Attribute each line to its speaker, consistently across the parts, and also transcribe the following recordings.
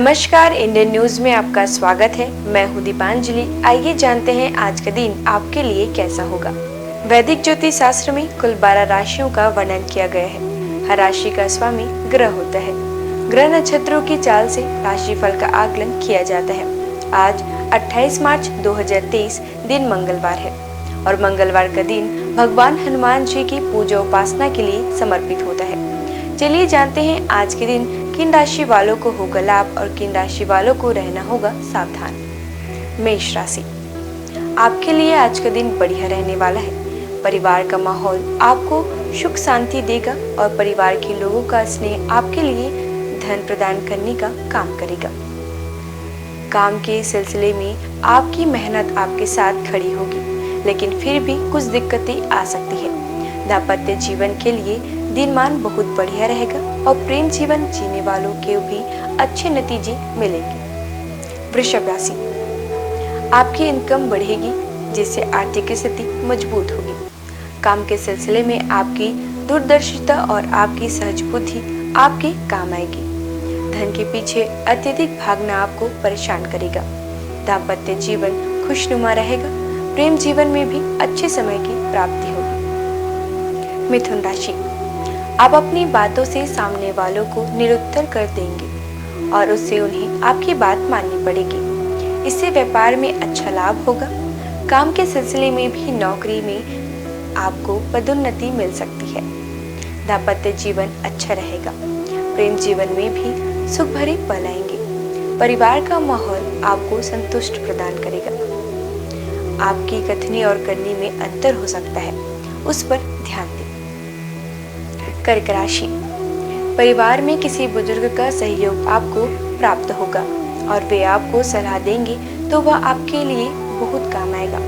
Speaker 1: नमस्कार, Indian news में आपका स्वागत है। मैं हूं दीपांजलि। आइए जानते हैं आज का दिन आपके लिए कैसा होगा। वैदिक ज्योतिष शास्त्र में कुल 12 राशियों का वर्णन किया गया है। हर राशि का स्वामी ग्रह होता है। ग्रह नक्षत्रों की चाल से राशिफल का आकलन किया जाता है। आज 28 मार्च 2023 दिन मंगलवार है और मंगलवार का दिन भगवान हनुमान जी की पूजा उपासना के लिए समर्पित होता है। चलिए जानते हैं आज के दिन किन राशि वालों को होगा लाभ और किन राशि वालों को रहना होगा सावधान। मेष राशि, आपके लिए आज का दिन बढ़िया रहने वाला है। परिवार का माहौल आपको सुख शांति देगा और परिवार के लोगों का स्नेह आपके लिए धन प्रदान करने का काम करेगा। काम के सिलसिले में आपकी मेहनत आपके साथ खड़ी होगी, लेकिन फिर भी कुछ दिक्कतें आ सकती है। दाम्पत्य जीवन के लिए दिनमान बहुत बढ़िया रहेगा और प्रेम जीवन जीने वालों के भी अच्छे नतीजे मिलेंगे। वृषभ राशि, आपकी इनकम बढ़ेगी जिससे आर्थिक स्थिति मजबूत होगी। काम के सिलसिले में आपकी दूरदर्शिता और आपकी सहज बुद्धि आपके काम आएगी। धन के पीछे अत्यधिक भागना आपको परेशान करेगा। दाम्पत्य जीवन खुशनुमा रहेगा। प्रेम जीवन में भी अच्छे समय की प्राप्ति होगी। मिथुन राशि, आप अपनी बातों से सामने वालों को निरुत्तर कर देंगे और उससे उन्हें आपकी बात माननी पड़ेगी। इससे व्यापार में अच्छा लाभ होगा। काम के सिलसिले में भी नौकरी में आपको पदोन्नति मिल सकती है। दाम्पत्य जीवन अच्छा रहेगा। प्रेम जीवन में भी सुख भरे पल आएंगे। परिवार का माहौल आपको संतुष्ट प्रदान करेगा। आपकी कथनी और करनी में अंतर हो सकता है, उस पर ध्यान दें। कर्क राशि, परिवार में किसी बुजुर्ग का सहयोग आपको प्राप्त होगा और वे आपको सलाह देंगे तो वह आपके लिए बहुत काम आएगा।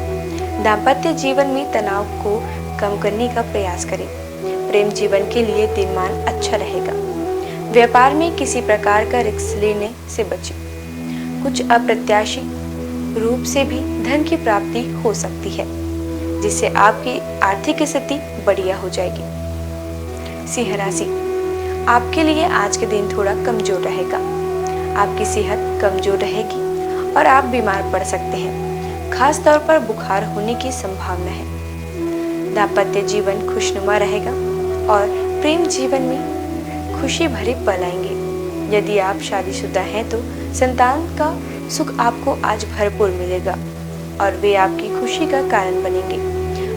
Speaker 1: दाम्पत्य जीवन में तनाव को कम करने का प्रयास करें। प्रेम जीवन के लिए दिनमान अच्छा रहेगा। व्यापार में किसी प्रकार का रिस्क लेने से बचें। कुछ अप्रत्याशित रूप से भी धन की प्राप्ति हो सकती है, जिससे आपकी आर्थिक स्थिति बढ़िया हो जाएगी। सिंह राशि, आपके लिए आज के दिन थोड़ा कमजोर रहेगा। आपकी सेहत कमजोर रहेगी और आप बीमार पड़ सकते हैं। खास तौर पर बुखार होने की संभावना है। दाम्पत्य जीवन खुशनुमा रहेगा और प्रेम जीवन में खुशी भरे पल आएंगे। यदि आप शादीशुदा हैं तो संतान का सुख आपको आज भरपूर मिलेगा और वे आपकी खुशी का कारण बनेंगे।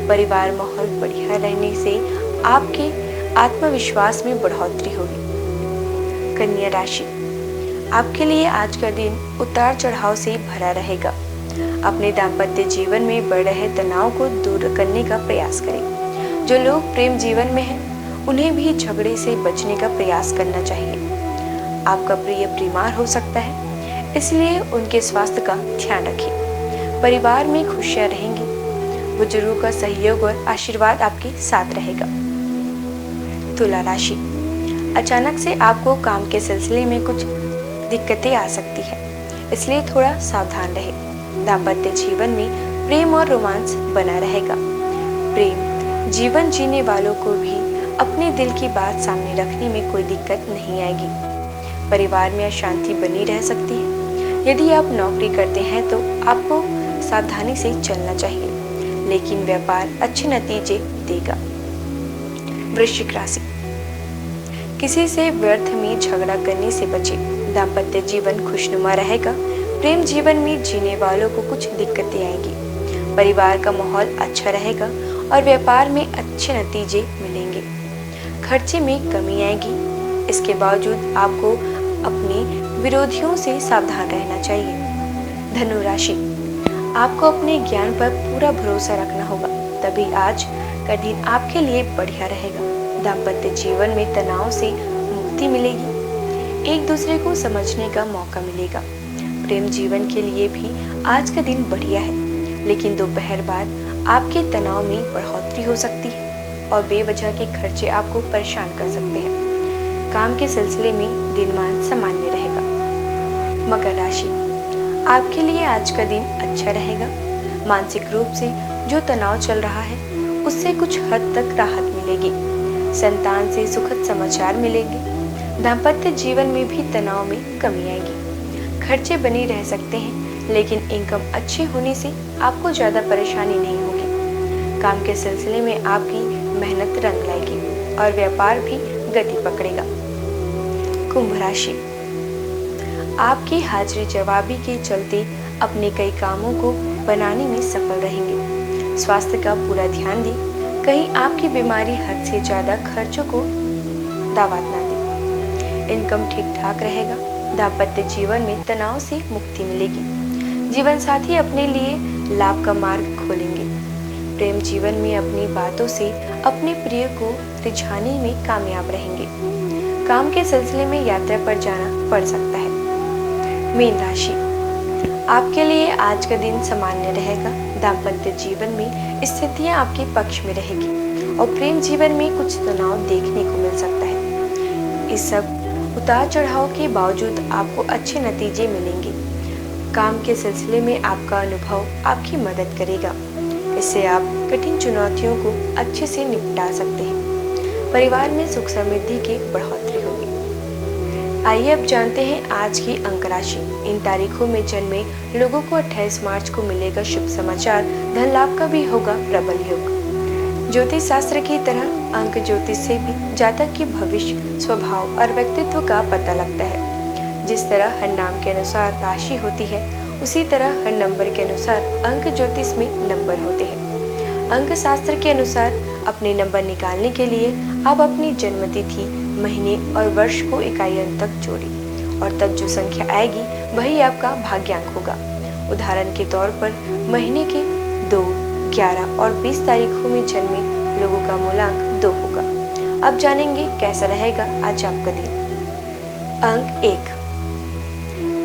Speaker 1: परिवार माहौल बढ़िया रहने से आपके आत्मविश्वास में बढ़ोतरी होगी। कन्या राशि, आपके लिए आज का दिन उतार चढ़ाव से भरा रहेगा। अपने दाम्पत्य जीवन में बढ़ रहे तनाव को दूर करने का प्रयास करें। जो लोग प्रेम जीवन में हैं, उन्हें भी झगड़े से बचने का प्रयास करना चाहिए। आपका प्रिय बीमार हो सकता है, इसलिए उनके स्वास्थ्य का ध्यान रखें। परिवार में खुशियां रहेंगी। बुजुर्गों का सहयोग और आशीर्वाद आपके साथ रहेगा। तुला राशि, अचानक से आपको काम के सिलसिले में कुछ दिक्कतें आ सकती है, इसलिए थोड़ा सावधान रहें। दाम्पत्य जीवन में प्रेम और रोमांस बना रहेगा। प्रेम जीवन जीने वालों को भी अपने दिल की बात सामने रखने में कोई दिक्कत नहीं आएगी। परिवार में अशांति बनी रह सकती है। यदि आप नौकरी करते हैं तो आपको सावधानी से चलना चाहिए, लेकिन व्यापार अच्छे नतीजे देगा। वृश्चिक राशि, किसी से व्यर्थ में झगड़ा करने से बचें। दाम्पत्य जीवन खुशनुमा रहेगा। प्रेम जीवन में जीने वालों को कुछ दिक्कतें आएंगी। परिवार का माहौल अच्छा रहेगा और व्यापार में अच्छे नतीजे मिलेंगे। खर्चे में कमी आएगी। इसके बावजूद आपको अपने विरोधियों से सावधान रहना चाहिए। धनु राशि, आपको अपने ज्ञान पर पूरा भरोसा रखना होगा, तभी आज का दिन आपके लिए बढ़िया रहेगा। दाम्पत्य जीवन में तनाव से मुक्ति मिलेगी। एक दूसरे को समझने का मौका मिलेगा। प्रेम जीवन के लिए भी आज का दिन बढ़िया है, लेकिन दोपहर बाद आपके तनाव में बढ़ोतरी हो सकती है और बेवजह के खर्चे आपको परेशान कर सकते हैं। काम के सिलसिले में दिनमान सामान्य रहेगा। मकर राशि, आपके लिए आज का दिन अच्छा रहेगा। मानसिक रूप से जो तनाव चल रहा है उससे कुछ हद तक राहत मिलेगी। संतान से सुखद समाचार मिलेंगे। दाम्पत्य जीवन में भी तनाव में कमी आएगी। खर्चे बनी रह सकते हैं, लेकिन इनकम अच्छी होने से आपको ज़्यादा परेशानी नहीं होगी। काम के सिलसिले में आपकी मेहनत रंग लाएगी और व्यापार भी गति पकड़ेगा। कुंभ राशि, आपकी हाजिरी जवाबी के चलते अपने कई कामों को बनाने में सफल रहेंगे। स्वास्थ्य का पूरा ध्यान दें, कहीं आपकी बीमारी हद से ज़्यादा खर्चों को दावत ना दे। इनकम ठीक ठाक रहेगा। दाम्पत्य जीवन में तनाव से मुक्ति मिलेगी। जीवन साथी अपने लिए लाभ का मार्ग खोलेंगे। प्रेम जीवन में अपनी बातों से अपने प्रिय को रिझाने में कामयाब रहेंगे। काम के सिलसिले में यात्रा पर जाना पड़ सकता है। मीन राशि, आपके लिए आज का दिन सामान्य रहेगा। दाम्पत्य जीवन में स्थितियां आपके पक्ष में रहेगी और प्रेम जीवन में कुछ तनाव देखने को मिल सकता है। इस सब उतार चढ़ाव के बावजूद आपको अच्छे नतीजे मिलेंगे। काम के सिलसिले में आपका अनुभव आपकी मदद करेगा। इससे आप कठिन चुनौतियों को अच्छे से निपटा सकते हैं। परिवार में सुख समृद्धि की बढ़ोतरी होगी। आइए अब जानते हैं आज की अंक राशि। इन तारीखों में जन्मे लोगों को 28 मार्च को मिलेगा शुभ समाचार। धन लाभ का भी होगा प्रबल योग। ज्योतिष शास्त्र की तरह अंक ज्योतिष से भी जातक की भविष्य, स्वभाव और व्यक्तित्व का पता लगता है। जिस तरह हर नाम के अनुसार राशि होती है, उसी तरह हर नंबर के अनुसार अंक ज्योतिष में नंबर होते हैं। अंक शास्त्र के अनुसार अपने नंबर निकालने के लिए आप अपनी जन्मतिथि, महीने और वर्ष को इकाई अंक तक जोड़ें और तब जो संख्या आएगी वही आपका भाग्यांक होगा। उदाहरण के तौर पर महीने के 2, 11 और 20 तारीखों में जन्मे लोगों का मूलांक 2 होगा। अब जानेंगे कैसा रहेगा आज आपका दिन। अंक 1,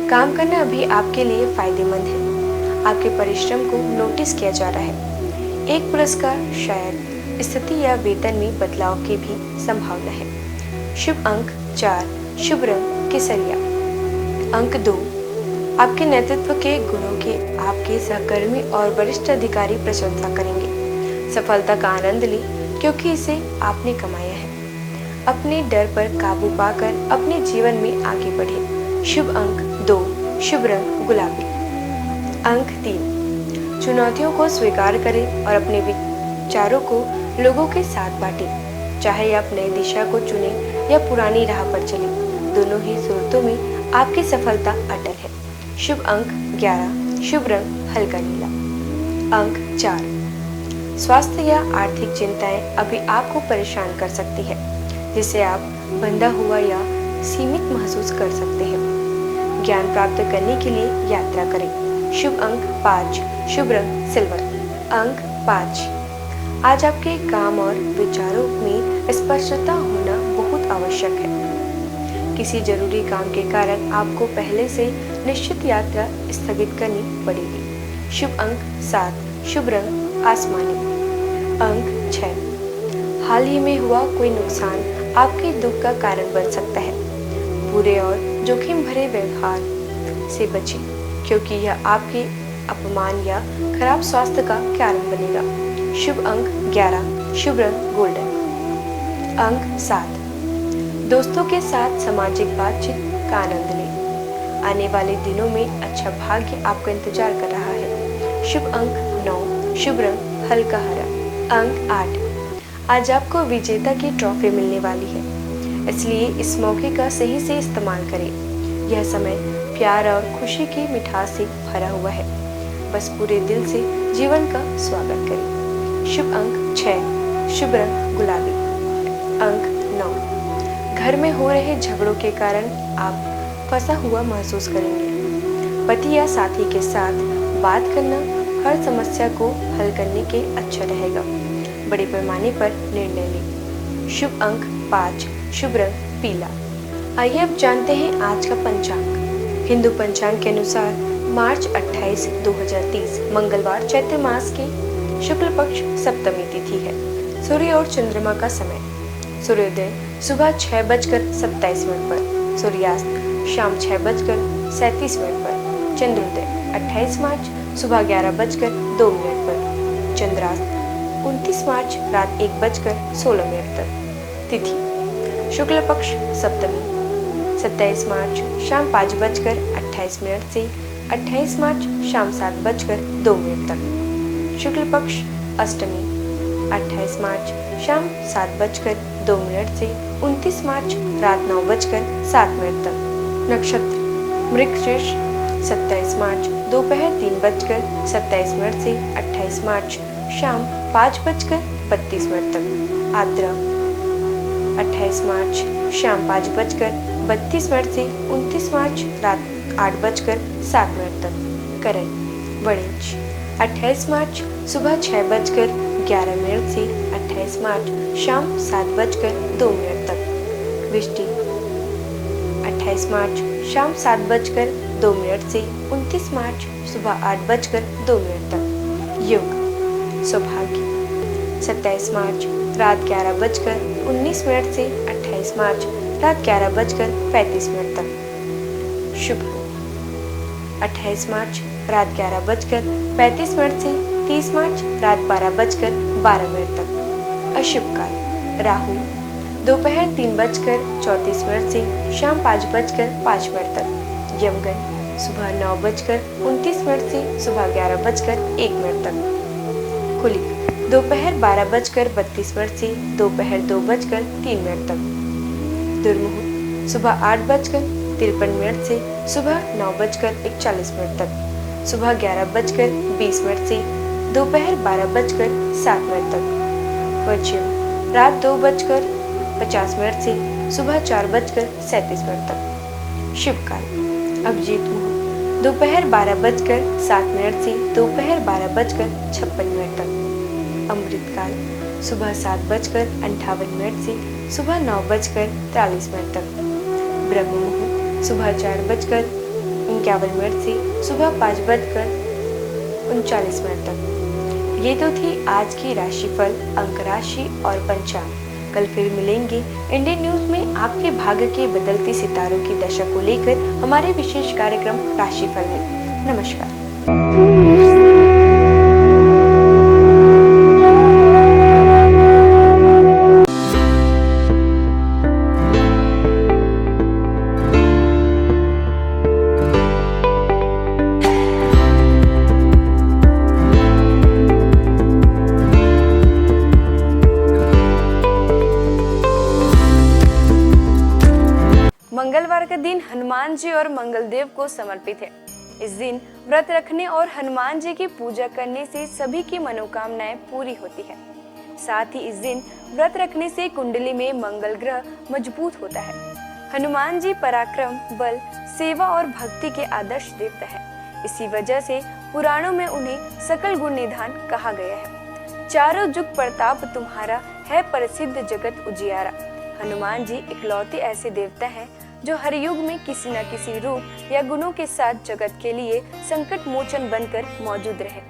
Speaker 1: काम करना अभी आपके लिए फायदेमंद है। आपके परिश्रम को नोटिस किया जा रहा है। एक पुरस्कार, शायद स्थिति या वेतन में बदलाव की भी संभावना है। शुभ अंक 4, शुभ रंग केसरिया। अंक 2, आपके नेतृत्व के गुणों की आपके सहकर्मी और वरिष्ठ अधिकारी प्रशंसा करेंगे। सफलता का आनंद लें क्योंकि इसे आपने कमाया है। अपने डर पर काबू पाकर अपने जीवन में आगे बढ़े। शुभ अंक 2, शुभ रंग गुलाबी। अंक 3, चुनौतियों को स्वीकार करें और अपने विचारों को लोगों के साथ बांटें। चाहे आप नई दिशा को चुनें या पुरानी राह पर चलें, दोनों ही सूरतों में आपकी सफलता अटल है। शुभ अंक 11, शुभ रंग हल्का नीला। अंक 4, स्वास्थ्य या आर्थिक चिंताएं अभी आपको परेशान कर सकती है, जिससे आप बंधा हुआ या सीमित महसूस कर सकते हैं। ज्ञान प्राप्त करने के लिए यात्रा करें। शुभ अंक 5, शुभ रंग सिल्वर। अंक 5, आज आपके काम और विचारों में स्पष्टता होना बहुत आवश्यक है। किसी जरूरी काम के कारण आपको पहले से निश्चित यात्रा स्थगित करनी पड़ेगी। शुभ अंक 7, शुभ रंग आसमानी। अंक 6, हाल ही में हुआ कोई नुकसान आपके दुख का कारण बन सकता है। बुरे और जोखिम भरे व्यवहार से बचें, क्योंकि यह आपके अपमान या खराब स्वास्थ्य का कारण बनेगा। शुभ अंक 11, शुभ रंग गोल्डन। अंक 7, दोस्तों के साथ सामाजिक बातचीत का आनंद लें। आने वाले दिनों में अच्छा भाग्य आपका इंतजार कर रहा है। शुभ अंक 9, शुभ रंग हल्का हरा। अंक 8, आज आपको विजेता की ट्रॉफी मिलने वाली है, इसलिए इस मौके का सही से इस्तेमाल करें। यह समय प्यार और खुशी की मिठास से भरा हुआ है। बस पूरे दिल से जीवन का स्वागत करें। शुभ अंक 6, शुभ रंग गुलाबी। अंक 9, घर में हो रहे झगड़ों के कारण आप फंसा हुआ महसूस करेंगे। पति या साथी के साथ बात करना हर समस्या को हल करने के अच्छा रहेगा। बड़े पैमाने पर निर्णय लें। शुभ अंक 5, शुभ रंग पीला। आइए अब जानते हैं आज का पंचांग। हिंदू पंचांग के अनुसार मार्च 28, 2030 मंगलवार चैत्र मास की शुक्ल पक्ष सप्तमी तिथि है। सूर्य और चंद्रमा का समय। सूर्योदय सुबह 6:27 पर, सूर्यास्त शाम 6:37 पर। चंद्रोदय 28 मार्च सुबह 11:02 पर। चंद्रास्त 29 मार्च रात 1:16 तक। तिथि शुक्ल पक्ष सप्तमी 27 मार्च शाम 5:28 28 मिनट से 28 मार्च शाम 7:02 तक। शुक्ल पक्ष अष्टमी 28 मार्च शाम 7:02 से 29 मार्च रात 9:07 तक। नक्षत्र मृगशीर्ष 27 मार्च दोपहर 3:27 से 28 मार्च शाम 5:32 तक। आद्रा 28 मार्च शाम 5:32 से 29 मार्च रात 8:07 तक। करण वणिज 28 मार्च सुबह 6:11 से 28 मार्च शाम 7:02 तक। वृश्चिक 28 मार्च शाम 7:02 से 29 मार्च सुबह 8:02 तक। योग सौभाग्य 27 मार्च रात 11:19 से 28 मार्च रात 11:35 तक। शुभ 28 मार्च रात 11:35 से 30 मार्च रात 12:12 तक। अशुभ काल राहु दोपहर 3:34 से शाम 5:05 तक। यमगन सुबह 9:29 से सुबह 11:01 तक। कुलिक दोपहर 12:32 से दोपहर 2:03 तक। दुर्मुहूर्त सुबह 8:53 से सुबह 9:41 तक। सुबह 11:20 से दोपहर 12:07 तक। पश्चिम रात 2:50 से सुबह 4:37 तक। शुभ काल अभिजीत मुहूर्त दोपहर 12:07 से दोपहर 12:56 तक। अमृत काल सुबह 7:58 से सुबह 9:43 तक। ब्रह्म मुहूर्त सुबह 4:51 से सुबह 5:39 तक। ये तो थी आज की राशिफल, अंक राशि और पंचांग। कल फिर मिलेंगे इंडियन न्यूज में आपके भाग्य के बदलते सितारों की दशा को लेकर हमारे विशेष कार्यक्रम राशिफल में। नमस्कार। मंगलवार का दिन हनुमान जी और मंगलदेव को समर्पित है। इस दिन व्रत रखने और हनुमान जी की पूजा करने से सभी की मनोकामनाएं पूरी होती है। साथ ही इस दिन व्रत रखने से कुंडली में मंगल ग्रह मजबूत होता है। हनुमान जी पराक्रम, बल, सेवा और भक्ति के आदर्श देवता है। इसी वजह से पुराणों में उन्हें सकल गुण निधान कहा गया है। चारों जुग प्रताप तुम्हारा है, प्रसिद्ध जगत उजियारा। हनुमान जी इकलौते ऐसे देवता हैं जो हर युग में किसी न किसी रूप या गुणों के साथ जगत के लिए संकट मोचन बनकर मौजूद रहे।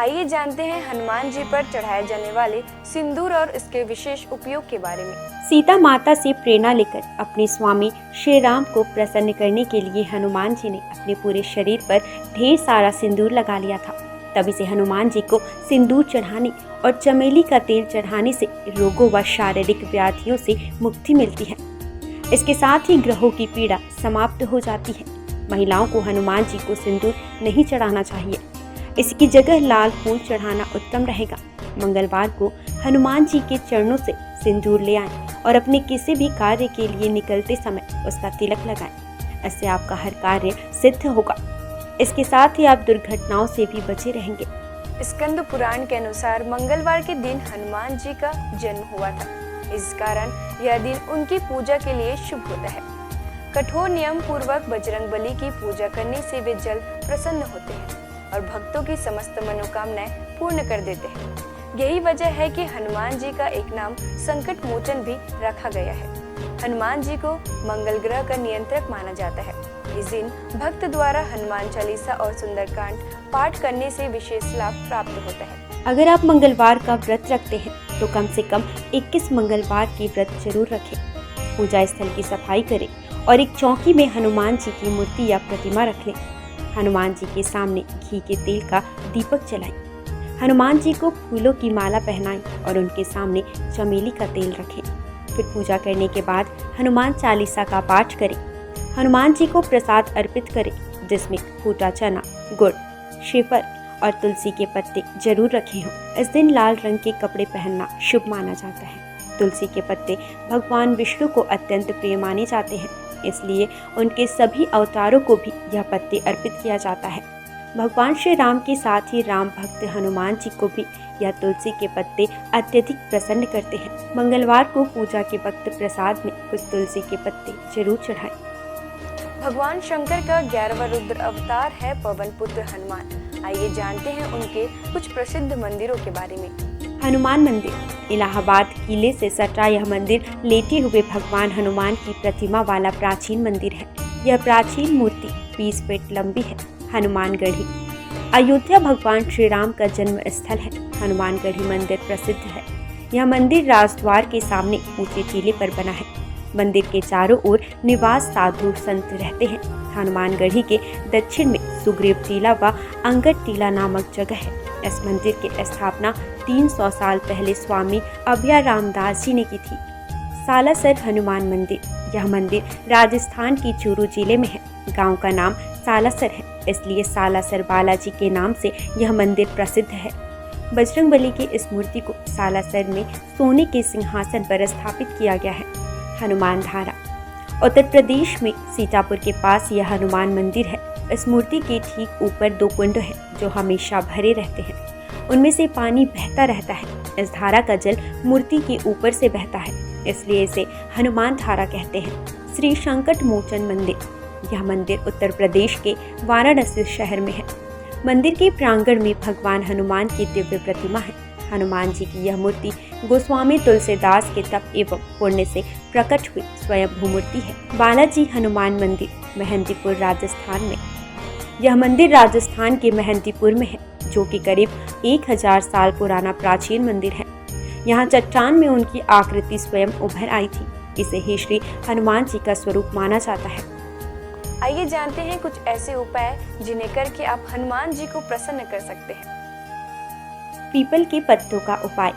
Speaker 1: आइए जानते हैं हनुमान जी पर चढ़ाए जाने वाले सिंदूर और इसके विशेष उपयोग के बारे में।
Speaker 2: सीता माता से प्रेरणा लेकर अपने स्वामी श्री राम को प्रसन्न करने के लिए हनुमान जी ने अपने पूरे शरीर पर ढेर सारा सिंदूर लगा लिया था। तभी से हनुमान जी को सिंदूर चढ़ाने और चमेली का तेल चढ़ाने से रोगों व शारीरिक व्याधियों से मुक्ति मिलती है। इसके साथ ही ग्रहों की पीड़ा समाप्त हो जाती है। महिलाओं को हनुमान जी को सिंदूर नहीं चढ़ाना चाहिए, इसकी जगह लाल फूल चढ़ाना उत्तम रहेगा। मंगलवार को हनुमान जी के चरणों से सिंदूर ले आएं और अपने किसी भी कार्य के लिए निकलते समय उसका तिलक लगाएं। इससे आपका हर कार्य सिद्ध होगा। इसके साथ ही आप दुर्घटनाओं से भी बचे रहेंगे।
Speaker 1: स्कंद पुराण के अनुसार मंगलवार के दिन हनुमान जी का जन्म हुआ था। इस कारण यह दिन उनकी पूजा के लिए शुभ होता है। कठोर नियम पूर्वक बजरंगबली की पूजा करने से वे जल्द प्रसन्न होते हैं और भक्तों की समस्त मनोकामनाएं पूर्ण कर देते हैं। यही वजह है कि हनुमान जी का एक नाम संकट मोचन भी रखा गया है। हनुमान जी को मंगल ग्रह का नियंत्रक माना जाता है। इस दिन भक्त द्वारा हनुमान चालीसा और सुंदरकांड पाठ करने से विशेष लाभ प्राप्त होता है।
Speaker 2: अगर आप मंगलवार का व्रत रखते हैं तो कम से कम 21 मंगलवार की व्रत जरूर रखें। पूजा स्थल की सफाई करें और एक चौकी में हनुमान जी की मूर्ति या प्रतिमा रख लें। हनुमान जी के सामने घी के तेल का दीपक जलाएं। हनुमान जी को फूलों की माला पहनाएं और उनके सामने चमेली का तेल रखें। फिर पूजा करने के बाद हनुमान चालीसा का पाठ करें। हनुमान जी को प्रसाद अर्पित करें। जिसमें फूटा चना, गुड़, श्रीफल और तुलसी के पत्ते जरूर रखे हों। इस दिन लाल रंग के कपड़े पहनना शुभ माना जाता है। तुलसी के पत्ते भगवान विष्णु को अत्यंत प्रिय माने जाते हैं, इसलिए उनके सभी अवतारों को भी यह पत्ते अर्पित किया जाता है। भगवान श्री राम के साथ ही राम भक्त हनुमान जी को भी यह तुलसी के पत्ते अत्यधिक प्रसन्न करते हैं। मंगलवार को पूजा के वक्त प्रसाद में कुछ तुलसी के पत्ते जरूर चढ़ाएं।
Speaker 1: भगवान शंकर का 11वां रुद्र अवतार है पवन पुत्र हनुमान। आइए जानते हैं उनके कुछ प्रसिद्ध मंदिरों के बारे में।
Speaker 2: हनुमान मंदिर, इलाहाबाद किले से सटा यह मंदिर लेटे हुए भगवान हनुमान की प्रतिमा वाला प्राचीन मंदिर है। यह प्राचीन मूर्ति 20 फीट लंबी है। हनुमानगढ़ी, अयोध्या भगवान श्री राम का जन्म स्थल है। हनुमानगढ़ी मंदिर प्रसिद्ध है। यह मंदिर राजद्वार के सामने ऊंचे टीले पर बना है। मंदिर के चारों ओर निवास साधु संत रहते हैं। हनुमानगढ़ी के दक्षिण में सुग्रीव टीला व अंगद टीला नामक जगह है। इस मंदिर की स्थापना 300 साल पहले स्वामी अभय रामदास जी ने की थी। सालासर हनुमान मंदिर, यह मंदिर राजस्थान की चूरू जिले में है। गांव का नाम सालासर है, इसलिए सालासर बालाजी के नाम से यह मंदिर प्रसिद्ध है। बजरंगबली की इस मूर्ति को सालासर में सोने के सिंहासन पर स्थापित किया गया है। हनुमान धारा, उत्तर प्रदेश में सीतापुर के पास यह हनुमान मंदिर है। इस मूर्ति के ठीक ऊपर 2 कुंड हैं जो हमेशा भरे रहते हैं। उनमें से पानी बहता रहता है। इस धारा का जल मूर्ति के ऊपर से बहता है, इसलिए इसे हनुमान धारा कहते हैं। श्री संकट मोचन मंदिर, यह मंदिर उत्तर प्रदेश के वाराणसी शहर में है। मंदिर के प्रांगण में भगवान हनुमान की दिव्य प्रतिमा है। हनुमान जी की यह मूर्ति गोस्वामी तुलसीदास के तप एवं पुण्य से प्रकट हुई स्वयं मूर्ति है। बालाजी हनुमान मंदिर, मेहंदीपुर, राजस्थान में। यह मंदिर राजस्थान के मेहंदीपुर में है, जो कि करीब 1000 साल पुराना प्राचीन मंदिर है। यहाँ चट्टान में उनकी आकृति स्वयं उभर आई थी। इसे ही श्री हनुमान जी का स्वरूप माना जाता है।
Speaker 1: आइए जानते हैं कुछ ऐसे उपाय जिन्हें करके आप हनुमान जी को प्रसन्न कर सकते हैं।
Speaker 2: पीपल के पत्तों का उपाय,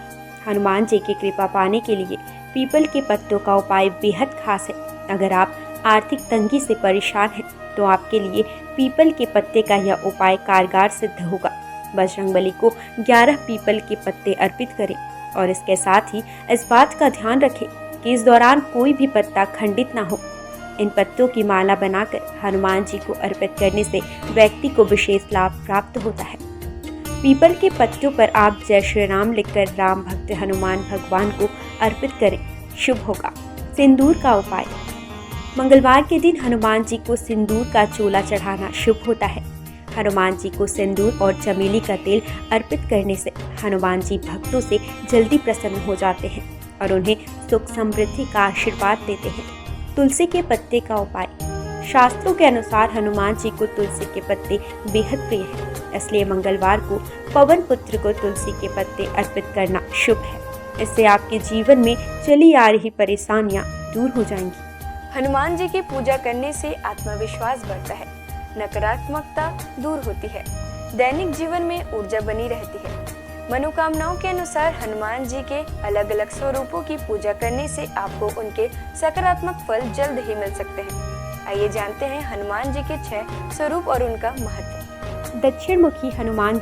Speaker 2: हनुमान जी की कृपा पाने के लिए पीपल के पत्तों का उपाय बेहद खास है। अगर आप आर्थिक तंगी से परेशान हैं तो आपके लिए पीपल के पत्ते का यह उपाय कारगर सिद्ध होगा। बजरंगबली को 11 पीपल के पत्ते अर्पित करें और इसके साथ ही इस बात का ध्यान रखें कि इस दौरान कोई भी पत्ता खंडित ना हो। इन पत्तों की माला बनाकर हनुमान जी को अर्पित करने से व्यक्ति को विशेष लाभ प्राप्त होता है। पीपल के पत्तों पर आप जय श्री राम लिखकर राम भक्त हनुमान भगवान को अर्पित करें, शुभ होगा। सिंदूर का उपाय, मंगलवार के दिन हनुमान जी को सिंदूर का चोला चढ़ाना शुभ होता है। हनुमान जी को सिंदूर और चमेली का तेल अर्पित करने से हनुमान जी भक्तों से जल्दी प्रसन्न हो जाते हैं और उन्हें सुख समृद्धि का आशीर्वाद देते हैं। तुलसी के पत्ते का उपाय, शास्त्रों के अनुसार हनुमान जी को तुलसी के पत्ते बेहद प्रिय हैं, इसलिए मंगलवार को पवन पुत्र को तुलसी के पत्ते अर्पित करना शुभ है। इससे आपके जीवन में चली आ रही परेशानियां दूर हो जाएंगी।
Speaker 1: हनुमान जी की पूजा करने से आत्मविश्वास बढ़ता है, नकारात्मकता दूर होती है, दैनिक जीवन में ऊर्जा बनी रहती है। मनोकामनाओं के अनुसार हनुमान जी के अलग अलग स्वरूपों की पूजा करने से आपको उनके सकारात्मक फल जल्द ही मिल सकते हैं। आइए जानते हैं हनुमान जी के 6 स्वरूप और उनका महत्व।
Speaker 2: दक्षिण मुखी हनुमान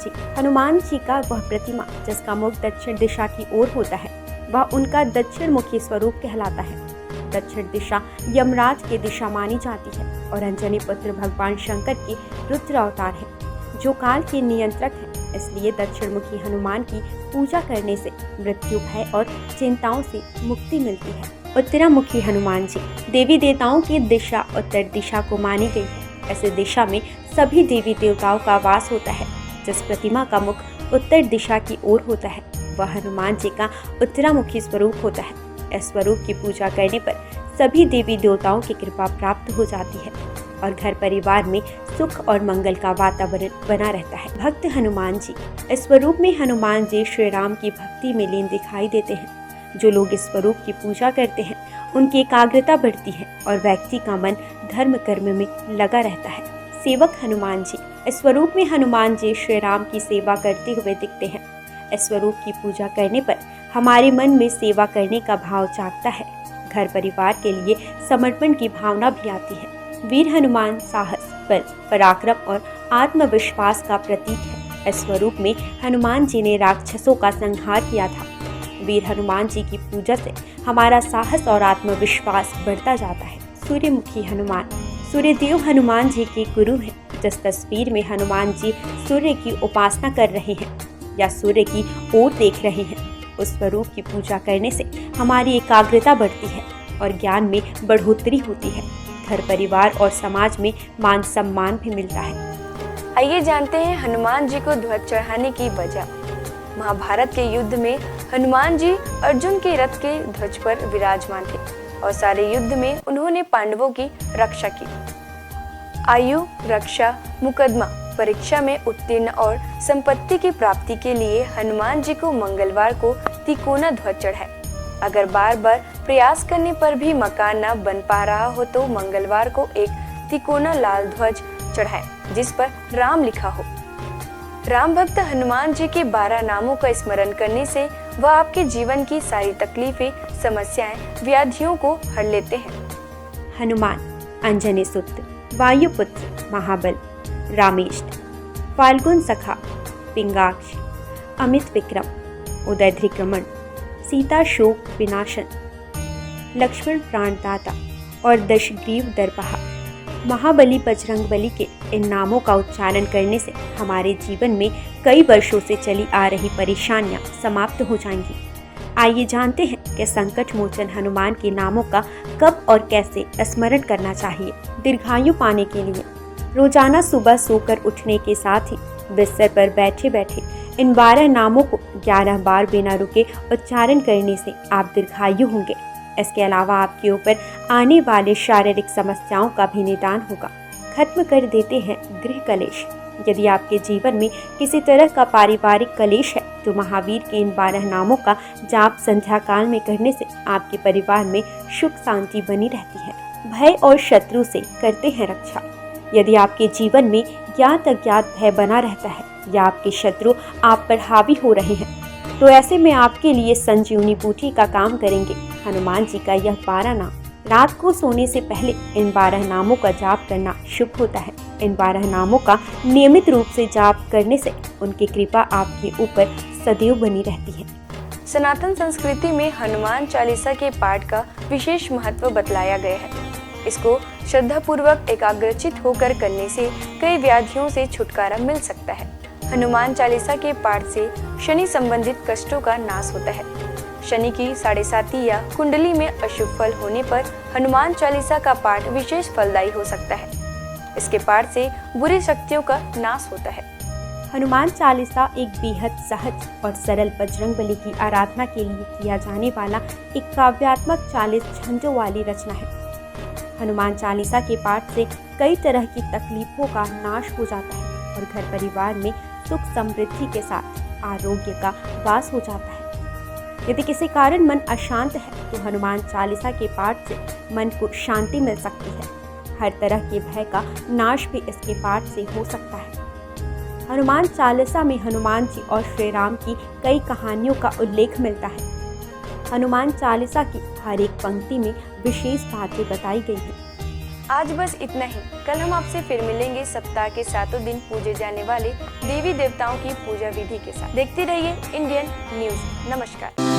Speaker 2: जी का वह प्रतिमा जिसका मुख दक्षिण दिशा की ओर होता है, वह उनका दक्षिण मुखी स्वरूप कहलाता है। दक्षिण दिशा यमराज की दिशा मानी जाती है और अंजनी पुत्र भगवान शंकर के रुद्र अवतार है, जो काल के नियंत्रक है। इसलिए दक्षिण मुखी हनुमान की पूजा करने से मृत्यु, भय और चिंताओं से मुक्ति मिलती है। उत्तरामुखी हनुमान जी, देवी देवताओं की दिशा उत्तर दिशा को मानी गई है। ऐसे दिशा में सभी देवी देवताओं का वास होता है। जिस प्रतिमा का मुख उत्तर दिशा की ओर होता है, वह हनुमान जी का उत्तरामुखी स्वरूप होता है। इस स्वरूप की पूजा करने पर सभी देवी देवताओं की कृपा प्राप्त हो जाती है और घर परिवार में सुख और मंगल का वातावरण बना रहता है। भक्त हनुमान जी, इस स्वरूप में हनुमान जी श्री राम की भक्ति में लीन दिखाई देते हैं। जो लोग इस स्वरूप की पूजा करते हैं, उनकी एकाग्रता बढ़ती है और व्यक्ति का मन धर्म कर्म में लगा रहता है। सेवक हनुमान जी, इस स्वरूप में हनुमान जी श्री राम की सेवा करते हुए दिखते हैं। इस स्वरूप की पूजा करने पर हमारे मन में सेवा करने का भाव जागता है। घर परिवार के लिए समर्पण की भावना भी आती है। वीर हनुमान साहस, बल, पराक्रम और आत्मविश्वास का प्रतीक है। इस स्वरूप में हनुमान जी ने राक्षसों का संहार किया था। वीर हनुमान जी की पूजा से हमारा साहस और आत्मविश्वास बढ़ता जाता है। सूर्यमुखी हनुमान, सूर्यदेव हनुमान जी के गुरु हैं। जिस तस्वीर में हनुमान जी सूर्य की उपासना कर रहे हैं या सूर्य की ओर देख रहे हैं, उस स्वरूप की पूजा करने से हमारी एकाग्रता बढ़ती है और ज्ञान में बढ़ोतरी होती है। घर परिवार और समाज में मान सम्मान भी मिलता है।
Speaker 1: आइए जानते हैं हनुमान जी को ध्वज चढ़ाने की वजह। महाभारत के युद्ध में हनुमान जी अर्जुन के रथ के ध्वज पर विराजमान थे और सारे युद्ध में उन्होंने पांडवों की रक्षा की। आयु, रक्षा, मुकदमा, परीक्षा में उत्तीर्ण और संपत्ति की प्राप्ति के लिए हनुमान जी को मंगलवार को तिकोना ध्वज चढ़ाए। अगर बार बार प्रयास करने पर भी मकान न बन पा रहा हो तो मंगलवार को एक तिकोना लाल ध्वज चढ़ाए जिस पर राम लिखा हो। राम भक्त हनुमान जी के 12 नामों का स्मरण करने से वह आपके जीवन की सारी तकलीफें, समस्याएं, व्याधियों को हर लेते हैं।
Speaker 2: हनुमान, अंजनी सुत, वायुपुत्र, महाबल, रामेष्ट, फाल्गुन सखा, पिंगाक्ष, अमित विक्रम, उदय धृक्रमण, सीता शोक विनाशन, लक्ष्मण प्राणदाता और दशग्रीव दर्पहा। महाबली बजरंगबली के इन नामों का उच्चारण करने से हमारे जीवन में कई वर्षों से चली आ रही परेशानियां समाप्त हो जाएंगी। आइए जानते हैं कि संकट मोचन हनुमान के नामों का कब और कैसे स्मरण करना चाहिए। दीर्घायु पाने के लिए रोजाना सुबह सोकर उठने के साथ ही बिस्तर पर बैठे बैठे इन 12 नामों को 11 बार बिना रुके उच्चारण करने से आप दीर्घायु होंगे। इसके अलावा आपके ऊपर आने वाले शारीरिक समस्याओं का भी निदान होगा। खत्म कर देते हैं गृह कलेश। यदि आपके जीवन में किसी तरह का पारिवारिक कलेश है तो महावीर के इन 12 नामों का जाप संध्या काल में करने से आपके परिवार में सुख शांति बनी रहती है। भय और शत्रु से करते हैं रक्षा। यदि आपके जीवन में ज्ञात अज्ञात भय बना रहता है या आपके शत्रु आप पर हावी हो रहे हैं तो ऐसे में आपके लिए संजीवनी बूटी का काम करेंगे हनुमान जी का यह 12 नाम। रात को सोने से पहले इन 12 नामों का जाप करना शुभ होता है। इन 12 नामों का नियमित रूप से जाप करने से उनकी कृपा आपके ऊपर सदैव बनी रहती है।
Speaker 1: सनातन संस्कृति में हनुमान चालीसा के पाठ का विशेष महत्व बतलाया गया है। इसको श्रद्धापूर्वक एकाग्रचित होकर करने से कई व्याधियों से छुटकारा मिल सकता है। हनुमान चालीसा के पाठ से शनि संबंधित कष्टों का नाश होता है। शनि की 7.5 या कुंडली में अशुभ फल होने पर हनुमान चालीसा का पाठ विशेष फलदायी हो सकता है। इसके पाठ से बुरी शक्तियों का नाश होता है।
Speaker 2: हनुमान चालीसा एक बेहद सहज और सरल बजरंगबली की आराधना के लिए किया जाने वाला एक काव्यात्मक 40 छंदों वाली रचना है। हनुमान चालीसा के पाठ से कई तरह की तकलीफों का नाश हो जाता है और घर परिवार में सुख समृद्धि के साथ आरोग्य का वास हो जाता है। यदि किसी कारण मन अशांत है तो हनुमान चालीसा के पाठ से मन को शांति मिल सकती है। हर तरह के भय का नाश भी इसके पाठ से हो सकता है। हनुमान चालीसा में हनुमान जी और श्री राम की कई कहानियों का उल्लेख मिलता है। हनुमान चालीसा की हर एक पंक्ति में विशेष बातें बताई गई हैं।
Speaker 1: आज बस इतना ही। कल हम आपसे फिर मिलेंगे सप्ताह के 7 दिन पूजे जाने वाले देवी देवताओं की पूजा विधि के साथ। देखते रहिए इंडियन न्यूज। नमस्कार।